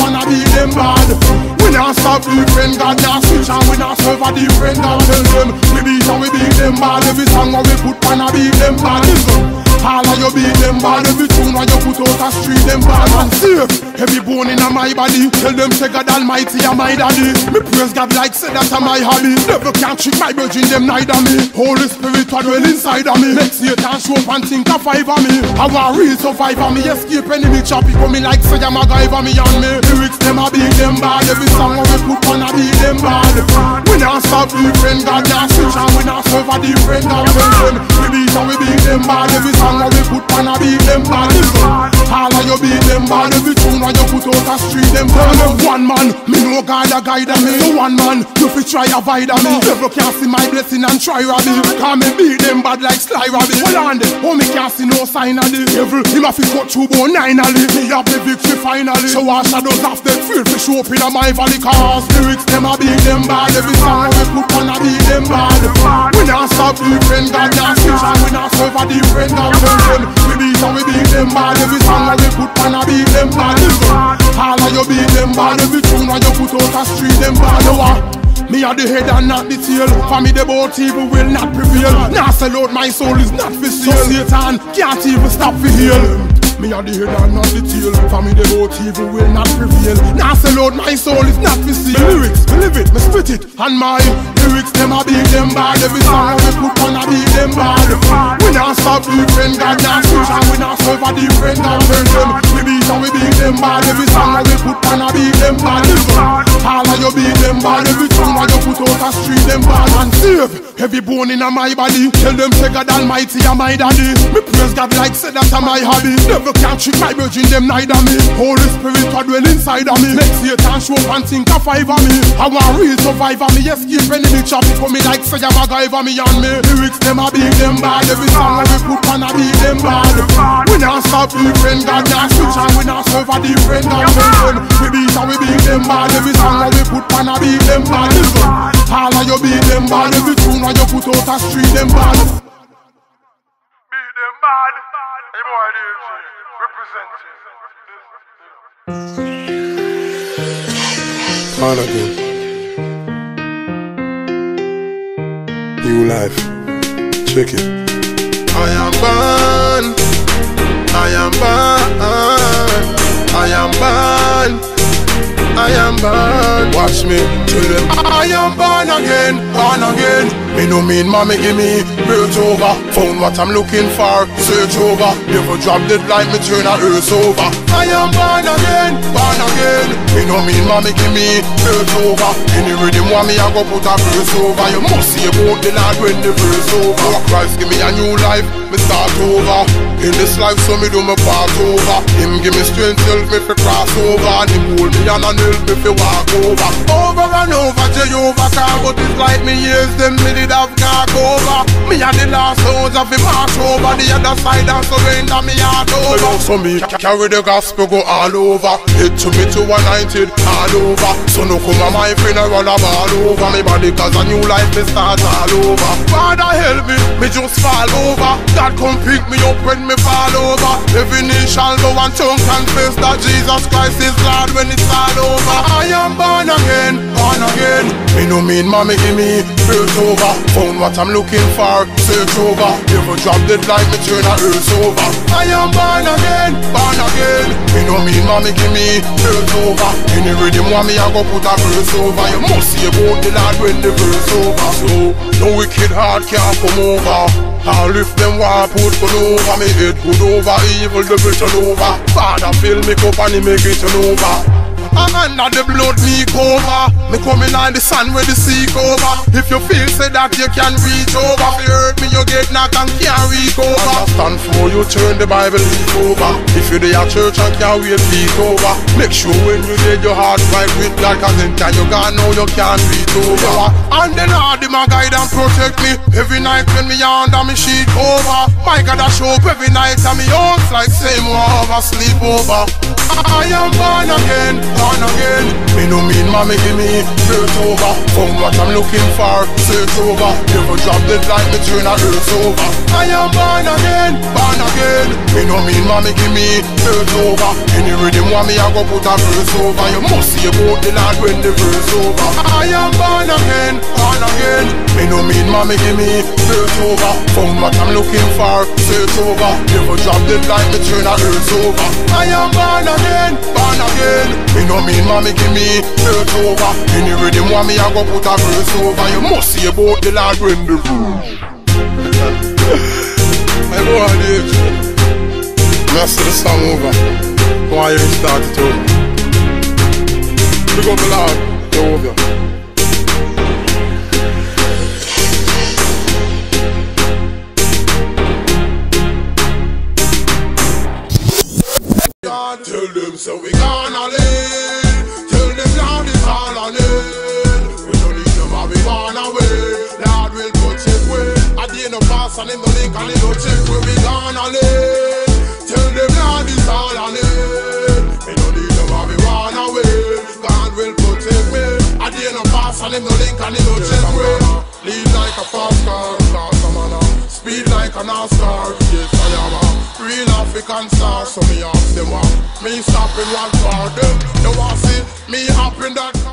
and I beat them bad. We not stop the friend, God not switch and we not serve a different God. Tell them, we beat and we beat them bad. Every song we put and I beat them bad. All of you beat them bad. Every tune when you put out a street them bad. And safe, every bone in my body. Tell them say God Almighty and my daddy. Me praise God like say that's my hobby. Never can trick my virgin them neither me. Holy Spirit what dwell inside of me. Make Satan show up and think of five of me. I want real survivor me. Escape enemy choppy coming like say I'm a guy for me and me. Lyrics them a beat them bad. Every song we put on a beat them bad. We not stop different God not switch and we not serve a different God. We beat and we beat them bad. Every song we put on a beat them bad. All of you beat them bad. Every tune when you put out a street them bad. One man, me no God a guide me. No one man, you fi try avoid me. Never can see my blessing and try rob me. Cause me beat them bad like Sly Robbie. Hold on there, oh me can't see no sign of the devil. Him a fi cut through bone finally. Me have the victory finally. So our shadows of death feel fi show up in my valley. Cause lyrics them a beat them bad. Every song we put on a beat them bad. We not stop different God not switch and we not serve a different God. We beat and we beat them bad. Every song we put on a beat them bad. All of you beat them bad. Every tune when you put out a street them bad. Me are the head and not the tail. For me the both evil will not prevail. Now sell out my soul is not for sale. So Satan can't even stop for heal. Me are the head and not the tail. For me the both evil will not prevail. Now sell out my soul is not for sale. Me lyrics, me live it, me spit it. And my lyrics them a beat them bad. Every song we put on a beat them bad. We not stop different God not switch and we not serve a different God. We beat and we beat them bad. Every song we put on a beat them bad. All of you beat them bad. Every tune when you put out a street them bad. And save every bone in my body. Tell them say God Almighty and my daddy. Me praise God like say that's my hobby. Never can trick my virgin them neither me. Holy Spirit what dwell inside of me. Make Satan show up and think of five of me. I want real survivor me. Escape enemy choppy coming like say I'm a guy for me and me. Lyrics them a beat them bad. Every song we put on a beat them bad. We not stop different God not switch and we not serve a different God. We beat and we beat them bad. Every song we put on a beat them bad. All of you beat them bad. Every tune when you put out a street them bad. Beat them bad. Hey boy, representing. On again. New life. Check it. I am born. I am born. I am born. I am born. Watch me, tell them I am born again, born again. Me no mean mommy give me birth over. Found what I'm looking for, search over. Never drop dead like me turn a earth over. I am born again, born again. Me no mean mommy give me birth over. Any rhythm want me I go put a verse over. You must see about the Lord when the verse over. Christ give me a new life, me start over. In this life so me do me part over. Him give me strength, help me fi cross over. And him hold me and help me fi walk over. Over and over Jehovah can, but it's like me years them me did have car over. Me and the last hours of him march over the other side and surrender me heart over. So me carry the gospel go all over. Hit to me to 190 all over. So no come on my funeral I'm all over. Me body cause a new life me start all over. Father help me just fall over. God come pick me up when me fall over. Every knee shall go and tongue confess that Jesus Christ is Lord when it's all over. I am born again, born again. Me no mean mommy give me birth over. Found what I'm looking for, search over. Never drop dead like me turn a earth over. I am born again, born again. Me no mean mommy give me birth over. Any rhythm want me I go put a verse over. You must see about the Lord when the verse over. So no wicked heart can't come over. I'll lift them war put gun over. Me head good over, evil devil turn over. Father fill me cup and he make it turn over. Under the blood me cover. Me coming on the sun where the sea cover. If you feel say that you can reach over, if you hurt me you get knocked and can't reach over. As I stand for you turn the Bible leaf over. If you dey at church and can't wait peek over, make sure when you dead your heart right with God, cause then time you gone know you can't reach over. And then Lord my guide and protect me every night when me under me sheet over. My God I show up every night and me house like same over sleep over. I am born again, born again. Me no mean mommy give me first over. Found what I'm looking for, search over. Never drop dead like me turn a earth over. I am born again, born again. Me no mean mommy give me first over. Any rhythm want me I go put a verse over. You must see about the Lord when the verse over. I am born again, born again. Me no mean mommy give me first over. Found what I'm looking for, search over. Never drop dead like me turn a earth over. I am born again, born again. Me no mean mommy give me first over. Any rhythm want me I go put a verse over. You must see about the Lord when the verse. I go on it. I see the song over. Why you start it over? Big up the Lord, you're over. Tell them so we gonna live. Tell them Lord is all I need. We don't need them and we wanna win. Lord will protect we. At the end of pass and him no link and him no check where we gonna live. Tell them Lord is all I need. We don't need them and we wanna win. God will protect me. At the end of pass and him no link and him no check we. Lead like a fast car, speed like a NASCAR. Yes I am a real African star. So me ask them what me stopping one for them. They want see me up in that car.